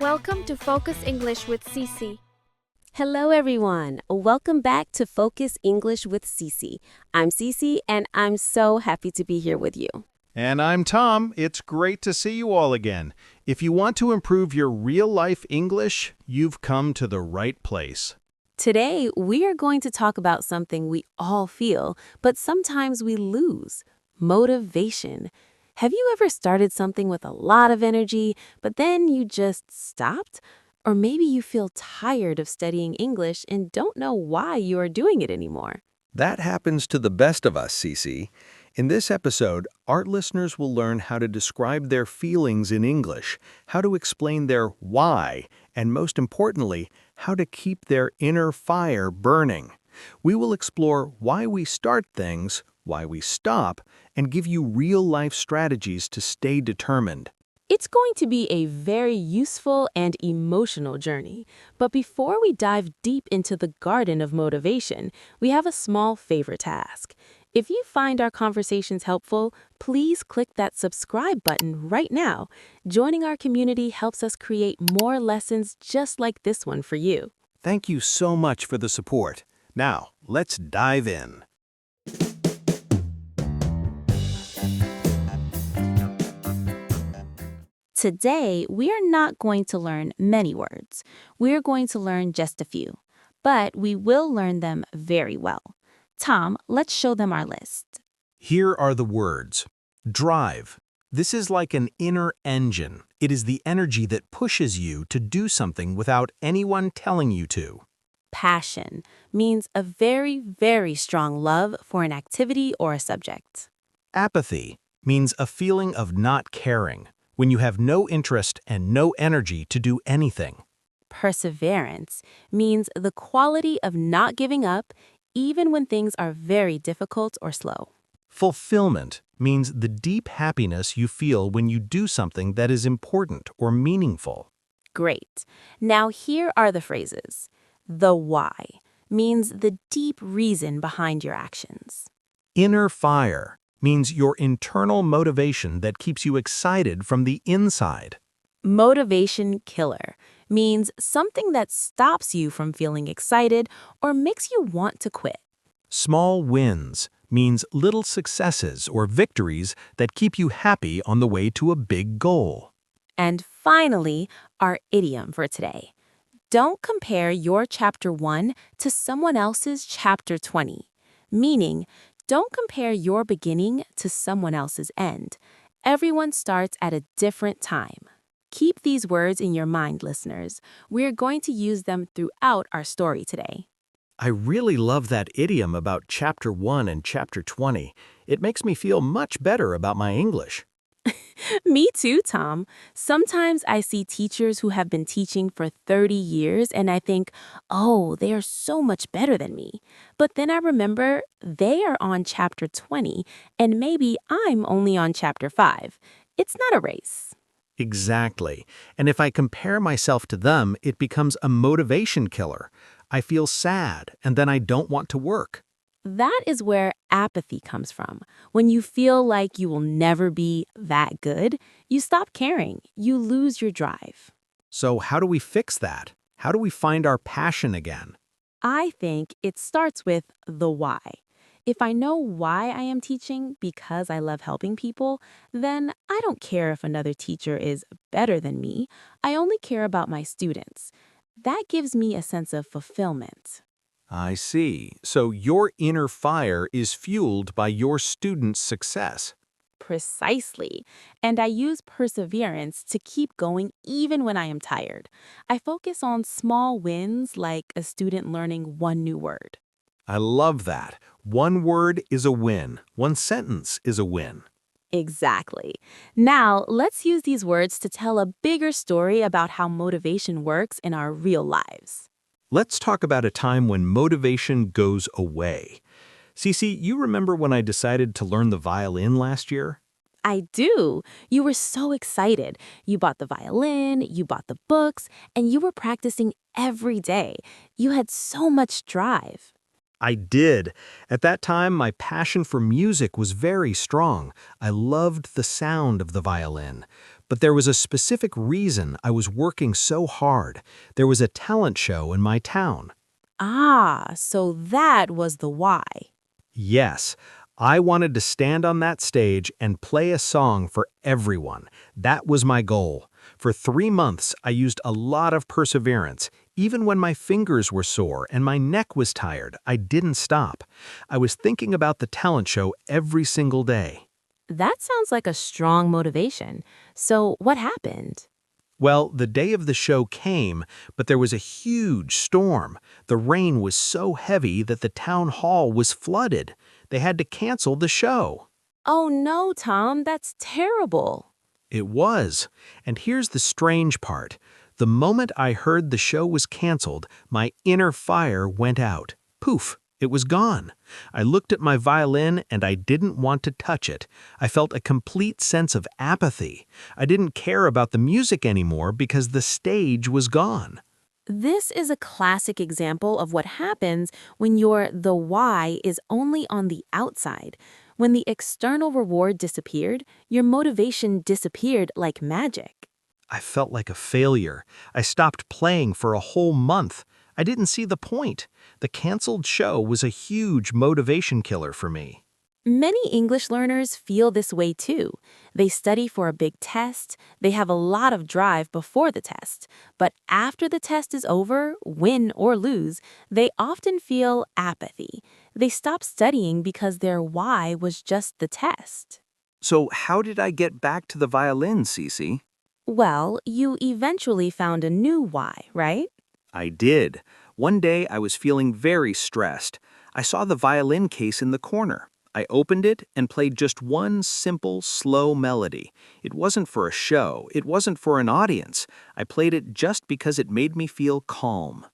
Welcome to Focus English with Cece. Hello, everyone. Welcome back to Focus English with Cece. I'm Cece, and I'm so happy to be here with you. And I'm Tom. It's great to see you all again. If you want to improve your real-life English, you've come to the right place. Today, we are going to talk about something we all feel, but sometimes we lose: motivation. Have you ever started something with a lot of energy, but then you just stopped? Or maybe you feel tired of studying English and don't know why you are doing it anymore. That happens to the best of us, Cece. In this episode, our listeners will learn how to describe their feelings in English, how to explain their why, and most importantly, how to keep their inner fire burning. We will explore why we start things, why we stop, and give you real-life strategies to stay determined. It's going to be a very useful and emotional journey. But before we dive deep into the garden of motivation, we have a small favor to ask. If you find our conversations helpful, please click that subscribe button right now. Joining our community helps us create more lessons just like this one for you. Thank you so much for the support. Now, let's dive in. Today, we are not going to learn many words. We are going to learn just a few, but we will learn them very well. Tom, let's show them our list. Here are the words. Drive. This is like an inner engine. It is the energy that pushes you to do something without anyone telling you to. Passion means a very, very strong love for an activity or a subject. Apathy means a feeling of not caring, when you have no interest and no energy to do anything. Perseverance means the quality of not giving up even when things are very difficult or slow. Fulfillment means the deep happiness you feel when you do something that is important or meaningful. Great. Now here are the phrases. The why means the deep reason behind your actions. Inner fire means your internal motivation that keeps you excited from the inside. Motivation killer means something that stops you from feeling excited or makes you want to quit. Small wins means little successes or victories that keep you happy on the way to a big goal. And finally, our idiom for today. Don't compare your chapter 1 to someone else's chapter 20, meaning don't compare your beginning to someone else's end. Everyone starts at a different time. Keep these words in your mind, listeners. We're going to use them throughout our story today. I really love that idiom about chapter 1 and chapter 20. It makes me feel much better about my English. Me too, Tom. Sometimes I see teachers who have been teaching for 30 years and I think, oh, they are so much better than me. But then I remember they are on chapter 20 and maybe I'm only on chapter 5. It's not a race. Exactly. And if I compare myself to them, it becomes a motivation killer. I feel sad and then I don't want to work. That is where apathy comes from. When you feel like you will never be that good, you stop caring. You lose your drive. So how do we fix that? How do we find our passion again? I think it starts with the why. If I know why I am teaching because I love helping people, then I don't care if another teacher is better than me. I only care about my students. That gives me a sense of fulfillment. I see. So your inner fire is fueled by your students' success. Precisely. And I use perseverance to keep going even when I am tired. I focus on small wins like a student learning one new word. I love that. One word is a win. One sentence is a win. Exactly. Now, let's use these words to tell a bigger story about how motivation works in our real lives. Let's talk about a time when motivation goes away. Cece, you remember when I decided to learn the violin last year? I do. You were so excited. You bought the violin, you bought the books, and you were practicing every day. You had so much drive. I did. At that time, my passion for music was very strong. I loved the sound of the violin. But there was a specific reason I was working so hard. There was a talent show in my town. Ah, so that was the why. Yes, I wanted to stand on that stage and play a song for everyone. That was my goal. For 3 months, I used a lot of perseverance. Even when my fingers were sore and my neck was tired, I didn't stop. I was thinking about the talent show every single day. That sounds like a strong motivation. So what happened? Well, the day of the show came, but there was a huge storm. The rain was so heavy that the town hall was flooded. They had to cancel the show. Oh no, Tom, that's terrible. It was. And here's the strange part. The moment I heard the show was canceled, my inner fire went out. Poof, it was gone. I looked at my violin and I didn't want to touch it. I felt a complete sense of apathy. I didn't care about the music anymore because the stage was gone. This is a classic example of what happens when your the why is only on the outside. When the external reward disappeared, your motivation disappeared like magic. I felt like a failure. I stopped playing for a whole month. I didn't see the point. The canceled show was a huge motivation killer for me. Many English learners feel this way too. They study for a big test, they have a lot of drive before the test, but after the test is over, win or lose, they often feel apathy. They stop studying because their why was just the test. So how did I get back to the violin, Cece? Well, you eventually found a new why, right? I did. One day I was feeling very stressed. I saw the violin case in the corner. I opened it and played just one simple, slow melody. It wasn't for a show. It wasn't for an audience. I played it just because it made me feel calm.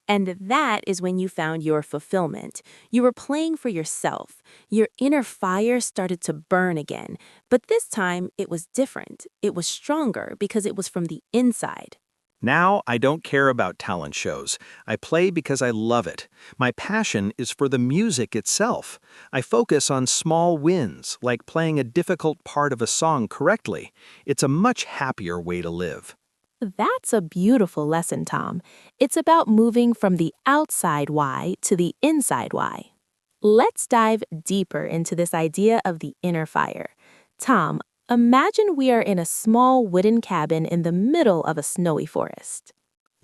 And that is when you found your fulfillment. You were playing for yourself. Your inner fire started to burn again. But this time, it was different. It was stronger because it was from the inside. Now I don't care about talent shows. I play because I love it. My passion is for the music itself. I focus on small wins, like playing a difficult part of a song correctly. It's a much happier way to live. That's a beautiful lesson, Tom. It's about moving from the outside why to the inside why. Let's dive deeper into this idea of the inner fire. Tom, imagine we are in a small wooden cabin in the middle of a snowy forest.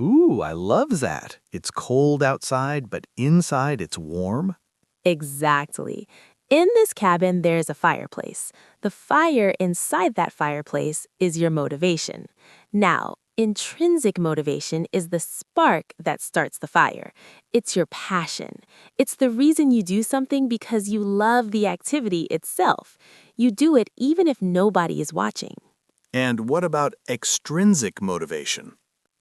Ooh, I love that. It's cold outside, but inside it's warm. Exactly. In this cabin, there's a fireplace. The fire inside that fireplace is your motivation. Now, intrinsic motivation is the spark that starts the fire. It's your passion. It's the reason you do something because you love the activity itself. You do it even if nobody is watching. And what about extrinsic motivation?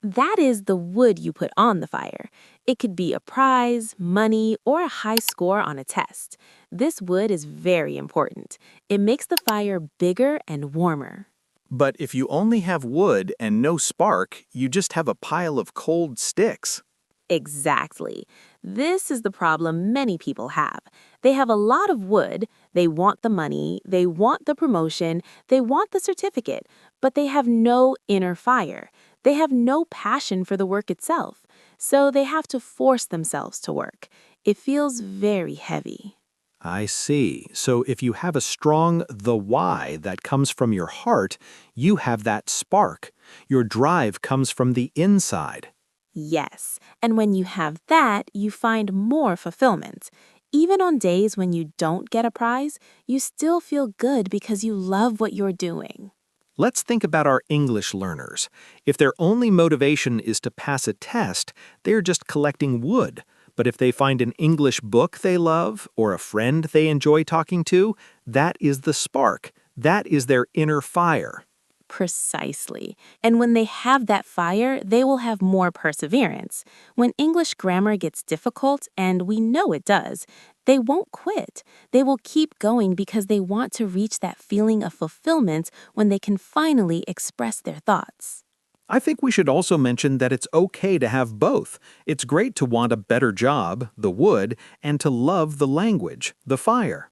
That is the wood you put on the fire. It could be a prize, money, or a high score on a test. This wood is very important. It makes the fire bigger and warmer. But if you only have wood and no spark, you just have a pile of cold sticks. Exactly. This is the problem many people have. They have a lot of wood, they want the money, they want the promotion, they want the certificate, but they have no inner fire. They have no passion for the work itself, so they have to force themselves to work. It feels very heavy. I see. So if you have a strong the why that comes from your heart, you have that spark. Your drive comes from the inside. Yes, and when you have that, you find more fulfillment. Even on days when you don't get a prize, you still feel good because you love what you're doing. Let's think about our English learners. If their only motivation is to pass a test, they're just collecting wood. But if they find an English book they love or a friend they enjoy talking to, that is the spark. That is their inner fire. Precisely. And when they have that fire, they will have more perseverance. When English grammar gets difficult, and we know it does, they won't quit. They will keep going because they want to reach that feeling of fulfillment when they can finally express their thoughts. I think we should also mention that it's okay to have both. It's great to want a better job, the wood, and to love the language, the fire.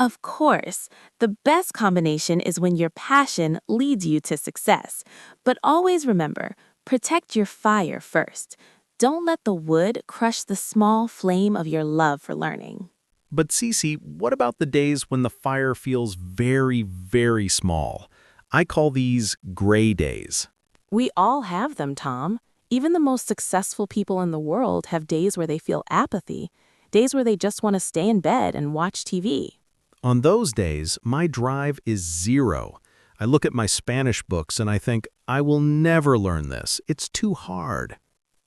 Of course, the best combination is when your passion leads you to success. But always remember, protect your fire first. Don't let the wood crush the small flame of your love for learning. But Cece, what about the days when the fire feels very, very small? I call these gray days. We all have them, Tom. Even the most successful people in the world have days where they feel apathy, days where they just want to stay in bed and watch TV. On those days, my drive is zero. I look at my Spanish books and I think, I will never learn this. It's too hard.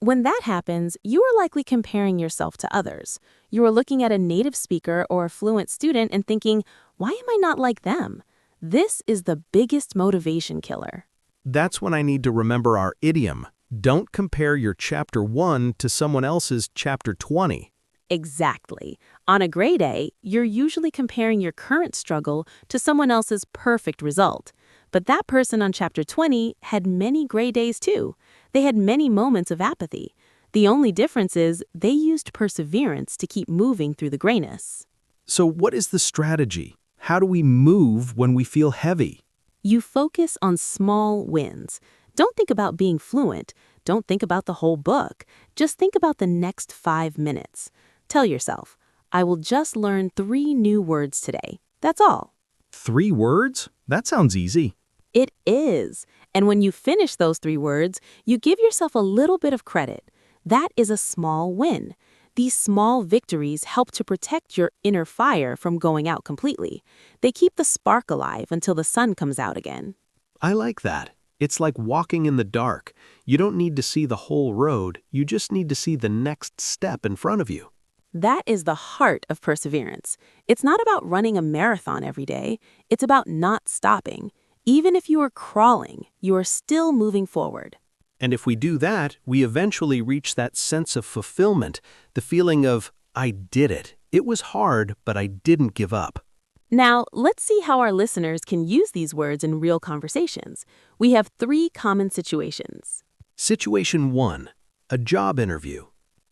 When that happens, you are likely comparing yourself to others. You are looking at a native speaker or a fluent student and thinking, why am I not like them? This is the biggest motivation killer. That's when I need to remember our idiom. Don't compare your chapter 1 to someone else's chapter 20. Exactly. On a gray day, you're usually comparing your current struggle to someone else's perfect result. But that person on chapter 20 had many gray days too. They had many moments of apathy. The only difference is they used perseverance to keep moving through the grayness. So what is the strategy? How do we move when we feel heavy? You focus on small wins. Don't think about being fluent. Don't think about the whole book. Just think about the next 5 minutes. Tell yourself, I will just learn 3 new words today. That's all. 3 words? That sounds easy. It is. And when you finish those 3 words, you give yourself a little bit of credit. That is a small win. These small victories help to protect your inner fire from going out completely. They keep the spark alive until the sun comes out again. I like that. It's like walking in the dark. You don't need to see the whole road. You just need to see the next step in front of you. That is the heart of perseverance. It's not about running a marathon every day. It's about not stopping. Even if you are crawling, you are still moving forward. And if we do that, we eventually reach that sense of fulfillment, the feeling of, I did it. It was hard, but I didn't give up. Now, let's see how our listeners can use these words in real conversations. We have 3 common situations. Situation 1, a job interview.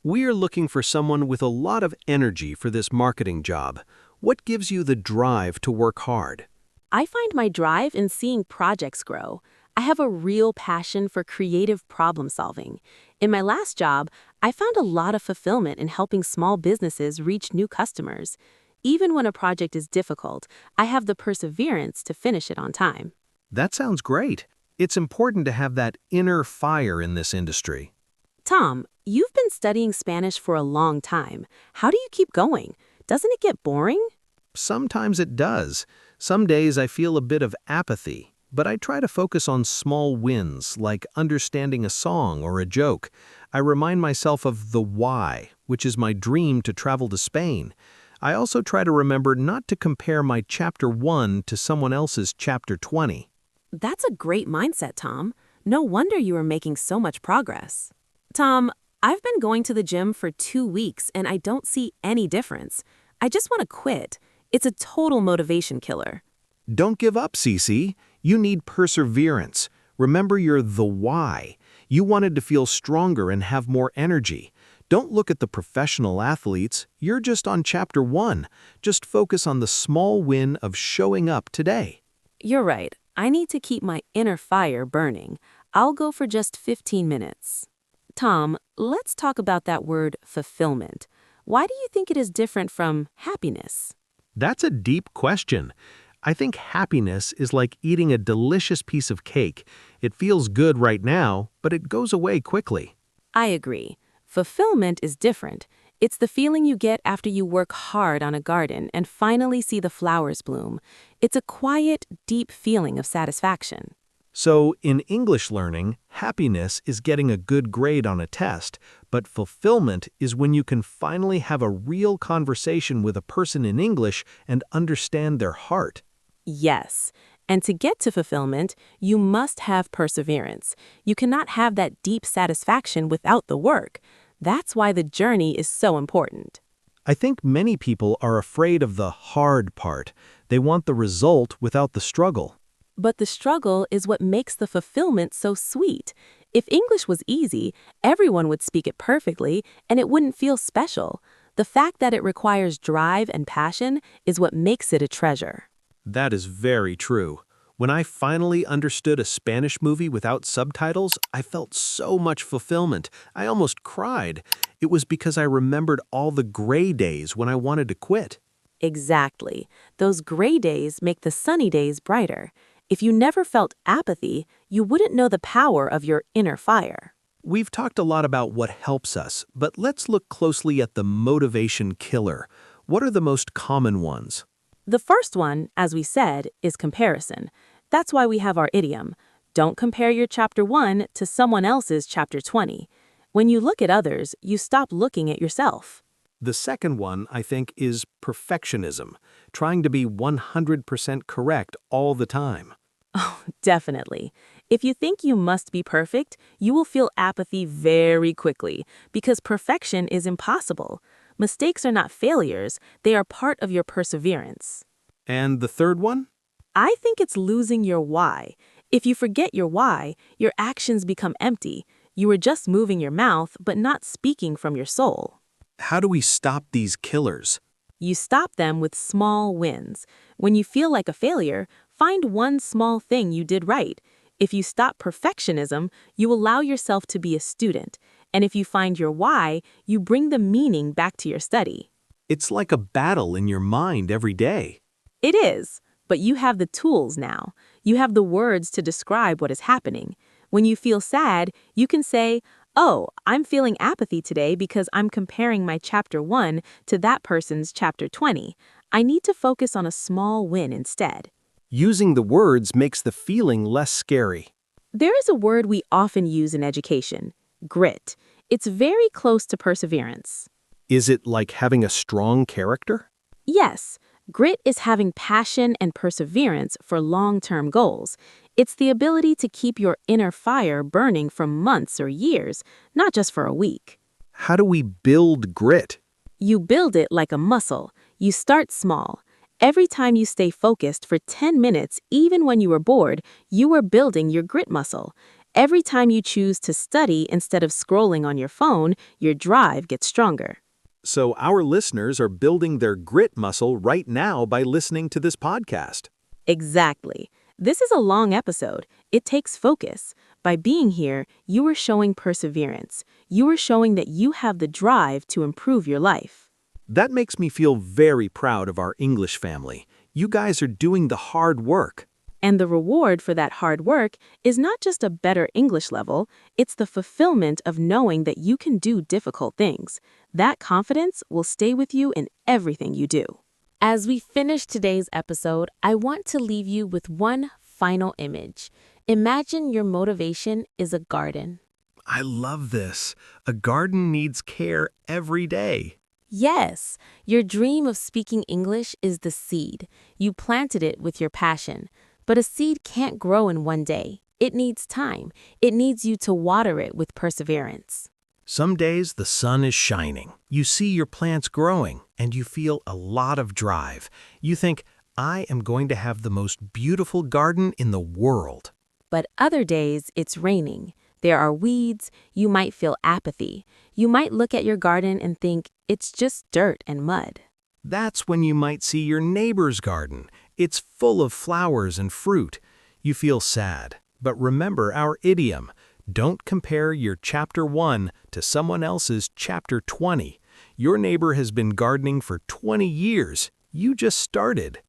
We are looking for someone with a lot of energy for this marketing job. What gives you the drive to work hard? I find my drive in seeing projects grow. I have a real passion for creative problem solving. In my last job, I found a lot of fulfillment in helping small businesses reach new customers. Even when a project is difficult, I have the perseverance to finish it on time. That sounds great. It's important to have that inner fire in this industry. Tom, you've been studying Spanish for a long time. How do you keep going? Doesn't it get boring? Sometimes it does. Some days I feel a bit of apathy, but I try to focus on small wins, like understanding a song or a joke. I remind myself of the why, which is my dream to travel to Spain. I also try to remember not to compare my chapter 1 to someone else's chapter 20. That's a great mindset, Tom. No wonder you are making so much progress. Tom, I've been going to the gym for 2 weeks and I don't see any difference. I just want to quit. It's a total motivation killer. Don't give up, Cece. You need perseverance. Remember your the why. You wanted to feel stronger and have more energy. Don't look at the professional athletes. You're just on chapter 1. Just focus on the small win of showing up today. You're right. I need to keep my inner fire burning. I'll go for just 15 minutes. Tom, let's talk about that word fulfillment. Why do you think it is different from happiness? That's a deep question. I think happiness is like eating a delicious piece of cake. It feels good right now, but it goes away quickly. I agree. Fulfillment is different. It's the feeling you get after you work hard on a garden and finally see the flowers bloom. It's a quiet, deep feeling of satisfaction. So, in English learning, happiness is getting a good grade on a test, but fulfillment is when you can finally have a real conversation with a person in English and understand their heart. Yes. And to get to fulfillment, you must have perseverance. You cannot have that deep satisfaction without the work. That's why the journey is so important. I think many people are afraid of the hard part. They want the result without the struggle. But the struggle is what makes the fulfillment so sweet. If English was easy, everyone would speak it perfectly, and it wouldn't feel special. The fact that it requires drive and passion is what makes it a treasure. That is very true. When I finally understood a Spanish movie without subtitles, I felt so much fulfillment. I almost cried. It was because I remembered all the gray days when I wanted to quit. Exactly. Those gray days make the sunny days brighter. If you never felt apathy, you wouldn't know the power of your inner fire. We've talked a lot about what helps us, but let's look closely at the motivation killer. What are the most common ones? The first one, as we said, is comparison. That's why we have our idiom. Don't compare your chapter 1 to someone else's chapter 20. When you look at others, you stop looking at yourself. The second one, I think, is perfectionism, trying to be 100% correct all the time. Definitely. If you think you must be perfect, you will feel apathy very quickly because perfection is impossible. Mistakes are not failures, they are part of your perseverance. And the third one? I think it's losing your why. If you forget your why, your actions become empty. You are just moving your mouth, but not speaking from your soul. How do we stop these killers? You stop them with small wins. When you feel like a failure, find one small thing you did right. If you stop perfectionism, you allow yourself to be a student. And if you find your why, you bring the meaning back to your study. It's like a battle in your mind every day. It is, but you have the tools now. You have the words to describe what is happening. When you feel sad, you can say, "Oh, I'm feeling apathy today because I'm comparing my chapter 1 to that person's chapter 20. I need to focus on a small win instead." Using the words makes the feeling less scary. There is a word we often use in education, grit. It's very close to perseverance. Is it like having a strong character? Yes, grit is having passion and perseverance for long-term goals. It's the ability to keep your inner fire burning for months or years, not just for a week. How do we build grit? You build it like a muscle. You start small. Every time you stay focused for 10 minutes, even when you are bored, you are building your grit muscle. Every time you choose to study instead of scrolling on your phone, your drive gets stronger. So our listeners are building their grit muscle right now by listening to this podcast. Exactly. This is a long episode. It takes focus. By being here, you are showing perseverance. You are showing that you have the drive to improve your life. That makes me feel very proud of our English family. You guys are doing the hard work. And the reward for that hard work is not just a better English level, it's the fulfillment of knowing that you can do difficult things. That confidence will stay with you in everything you do. As we finish today's episode, I want to leave you with one final image. Imagine your motivation is a garden. I love this. A garden needs care every day. Yes, your dream of speaking English is the seed. You planted it with your passion. But a seed can't grow in one day. It needs time. It needs you to water it with perseverance. Some days the sun is shining. You see your plants growing, and you feel a lot of drive. You think, I am going to have the most beautiful garden in the world. But other days it's raining. There are weeds. You might feel apathy. You might look at your garden and think, it's just dirt and mud. That's when you might see your neighbor's garden. It's full of flowers and fruit. You feel sad. But remember our idiom. Don't compare your chapter 1 to someone else's chapter 20. Your neighbor has been gardening for 20 years. You just started.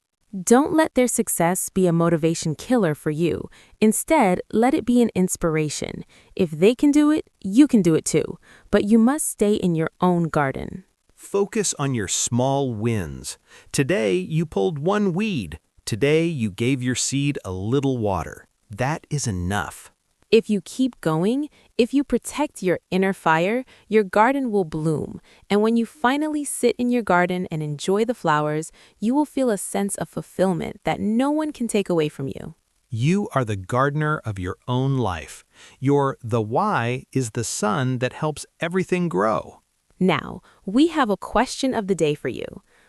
Don't let their success be a motivation killer for you. Instead, let it be an inspiration. If they can do it, you can do it too. But you must stay in your own garden. Focus on your small wins. Today, you pulled one weed. Today, you gave your seed a little water. That is enough. If you keep going, if you protect your inner fire, your garden will bloom. And when you finally sit in your garden and enjoy the flowers, you will feel a sense of fulfillment that no one can take away from you. You are the gardener of your own life. The why is the sun that helps everything grow. Now, we have a question of the day for you.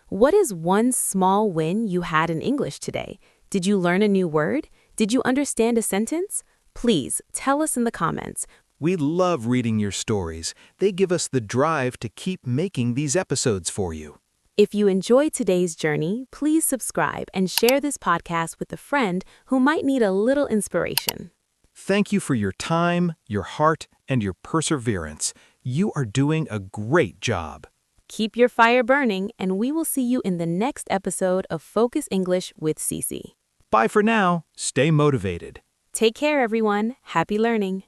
What is one small win you had in English today? Did you learn a new word? Did you understand a sentence? Please tell us in the comments. We love reading your stories. They give us the drive to keep making these episodes for you. If you enjoyed today's journey, please subscribe and share this podcast with a friend who might need a little inspiration. Thank you for your time, your heart, and your perseverance. You are doing a great job. Keep your fire burning, and we will see you in the next episode of Focus English with Cece. Bye for now. Stay motivated. Take care, everyone. Happy learning.